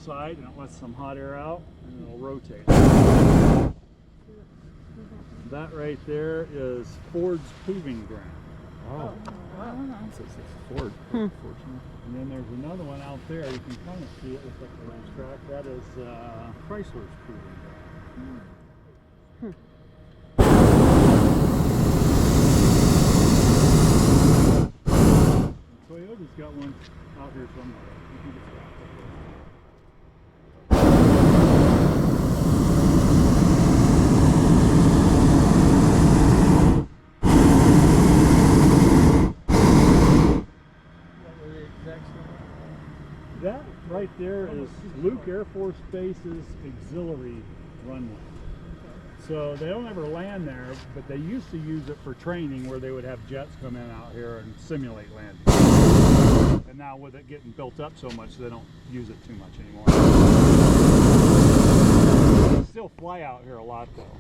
side and it lets some hot air out and it'll rotate. That right there is Ford's proving ground. Oh, wow. So it's a Ford, fortunately. And then there's another one out there. You can kind of see it. Looks like a ranch track. That is Chrysler's proving ground. Toyota's got one out here somewhere. I think it's out there. That right there is Luke Air Force Base's auxiliary runway. So they don't ever land there, but they used to use it for training where they would have jets come in out here and simulate landing. And now with it getting built up so much, they don't use it too much anymore. They still fly out here a lot though.